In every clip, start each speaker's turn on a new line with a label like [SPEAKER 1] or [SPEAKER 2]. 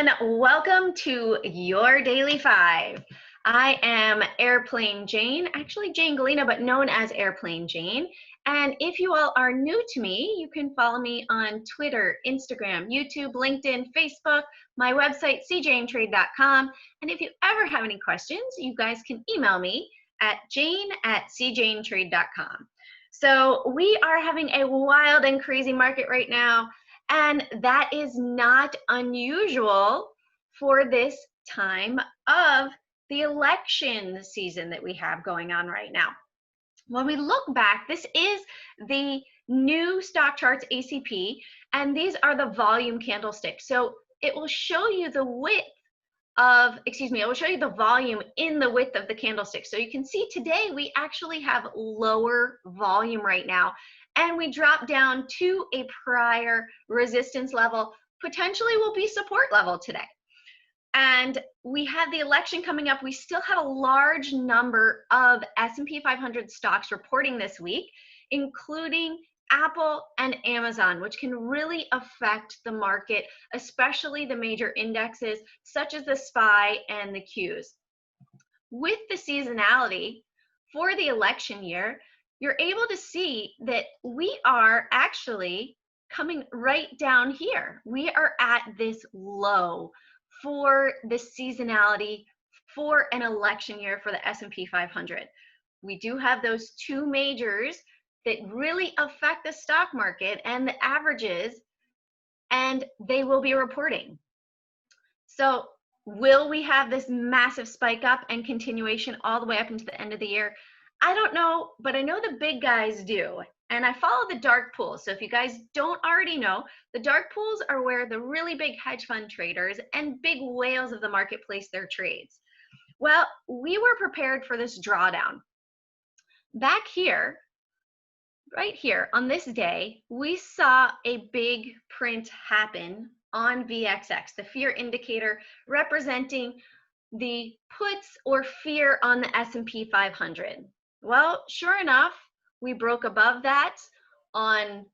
[SPEAKER 1] everyone. Welcome to your Daily 5. I am Airplane Jane, actually Jane Gallina, but known as Airplane Jane. And if you all are new to me, you can follow me on Twitter, Instagram, YouTube, LinkedIn, Facebook, my website, cjanetrade.com. And if you ever have any questions, you guys can email me at jane@cjanetrade.com. So we are having a wild and crazy market right now. And that is not unusual for this time of the election season that we have going on right now. When we look back, this is the new StockCharts ACP, and these are the volume candlesticks. So it will show you the width of, it will show you the volume in the width of the candlestick. So you can see today we actually have lower volume right now, and we drop down to a prior resistance level, potentially will be support level today. And we have the election coming up. We still have a large number of S&P 500 stocks reporting this week, including Apple and Amazon, which can really affect the market, especially the major indexes such as the SPY and the Qs. With the seasonality for the election year, you're able to see that we are actually coming right down here. We are at this low for the seasonality for an election year for the S&P 500. We do have those two majors that really affect the stock market and the averages, and they will be reporting. So will we have this massive spike up and continuation all the way up into the end of the year? I don't know, but I know the big guys do. And I follow the dark pools. So if you guys don't already know, the dark pools are where the really big hedge fund traders and big whales of the market place their trades. Well, we were prepared for this drawdown. Back here, right here on this day, we saw a big print happen on VXX, the fear indicator representing the puts or fear on the S&P 500. Well, sure enough, we broke above that on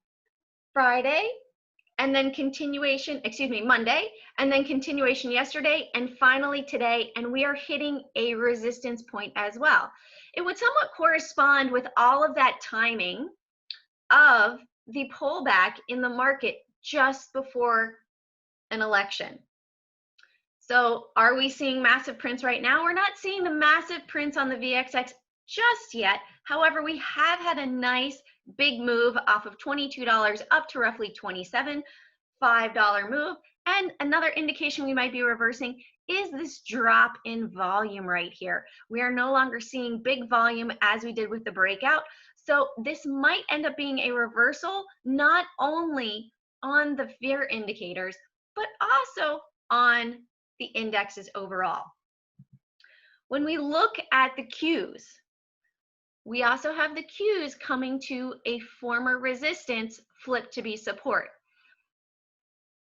[SPEAKER 1] Friday, and then Monday, and then continuation yesterday, and finally today, and we are hitting a resistance point as well. It would somewhat correspond with all of that timing of the pullback in the market just before an election. So are we seeing massive prints right now? We're not seeing the massive prints on the VXX just yet. However, we have had a nice big move off of $22 up to roughly $27, $5 move. And another indication we might be reversing is this drop in volume right here. We are no longer seeing big volume as we did with the breakout. So this might end up being a reversal, not only on the fear indicators, but also on the indexes overall. When we look at the Qs, we also have the Qs coming to a former resistance flip to be support.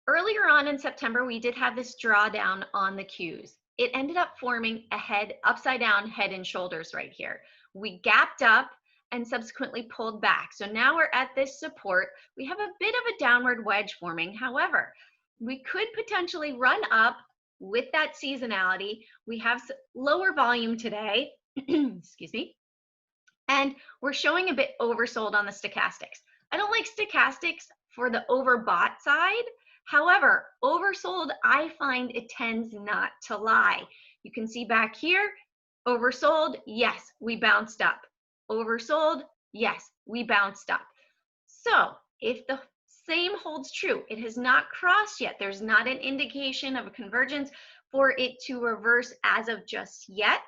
[SPEAKER 1] Earlier on in September, we did have this drawdown on the Qs. It ended up forming a upside down head and shoulders right here. We gapped up and subsequently pulled back. So now we're at this support. We have a bit of a downward wedge forming. However, we could potentially run up with that seasonality. We have lower volume today, excuse me, and we're showing a bit oversold on the stochastics. I don't like stochastics for the overbought side. However, oversold, I find it tends not to lie. You can see back here, oversold, yes, we bounced up. Oversold, yes, we bounced up. So if the same holds true, it has not crossed yet. There's not an indication of a convergence for it to reverse as of just yet.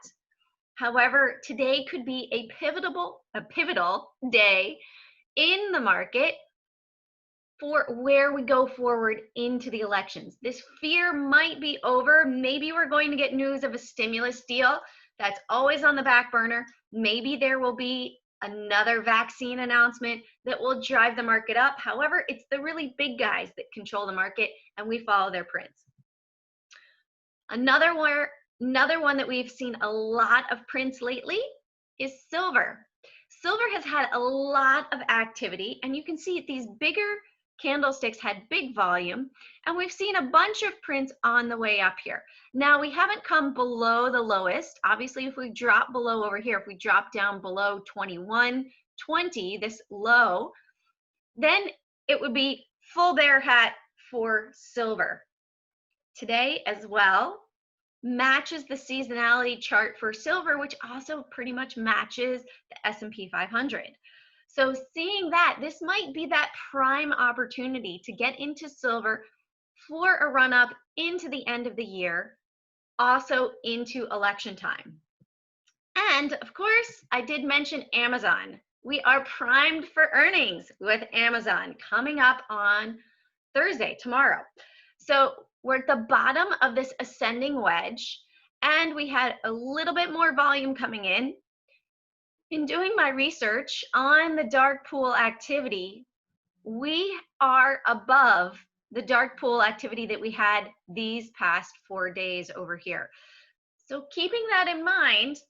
[SPEAKER 1] However, today could be a pivotal day in the market for where we go forward into the elections. This fear might be over. Maybe we're going to get news of a stimulus deal. That's always on the back burner. Maybe there will be another vaccine announcement that will drive the market up. However, it's the really big guys that control the market, and we follow their prints. Another one that we've seen a lot of prints lately is silver. Silver has had a lot of activity, and you can see these bigger candlesticks had big volume, and we've seen a bunch of prints on the way up here. Now, we haven't come below the lowest. Obviously, if we drop below over here, if we drop down below 21.20, this low, then it would be full bear hat for silver. Today as well matches the seasonality chart for silver, which also pretty much matches the S&P 500. So seeing that, this might be that prime opportunity to get into silver for a run up into the end of the year, also into election time. And of course, I did mention Amazon. We are primed for earnings with Amazon coming up on Thursday, tomorrow. So we're at the bottom of this ascending wedge, and we had a little bit more volume coming in. In doing my research on the dark pool activity, we are above the dark pool activity that we had these past 4 days over here. So keeping that in mind,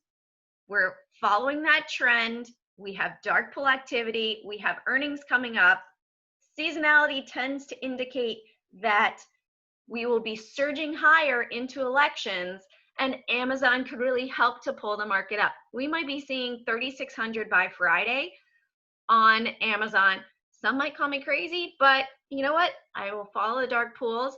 [SPEAKER 1] we're following that trend. We have dark pool activity. We have earnings coming up. Seasonality tends to indicate that we will be surging higher into elections, and Amazon could really help to pull the market up. We might be seeing 3,600 by Friday on Amazon. Some might call me crazy, but you know what? I will follow the dark pools.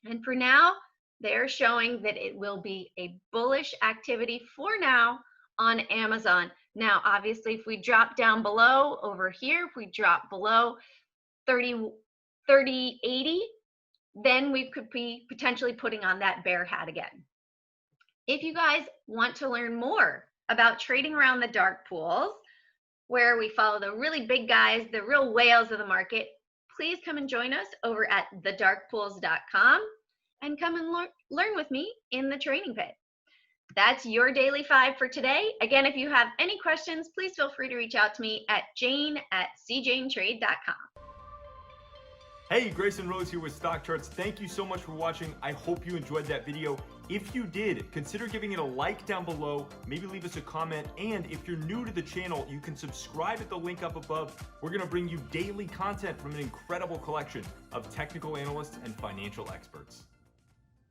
[SPEAKER 1] And for now, they're showing that it will be a bullish activity for now on Amazon. Now, obviously, if we drop down below over here, if we drop below 30.80, then we could be potentially putting on that bear hat again. If you guys want to learn more about trading around the dark pools, where we follow the really big guys, the real whales of the market, please come and join us over at thedarkpools.com and come and learn with me in the training pit. That's your Daily 5 for today. Again, if you have any questions, please feel free to reach out to me at jane@cjanetrade.com.
[SPEAKER 2] Hey, Grayson Rose here with StockCharts. Thank you so much for watching. I hope you enjoyed that video. If you did, consider giving it a like down below, maybe leave us a comment, and if you're new to the channel, you can subscribe at the link up above. We're gonna bring you daily content from an incredible collection of technical analysts and financial experts.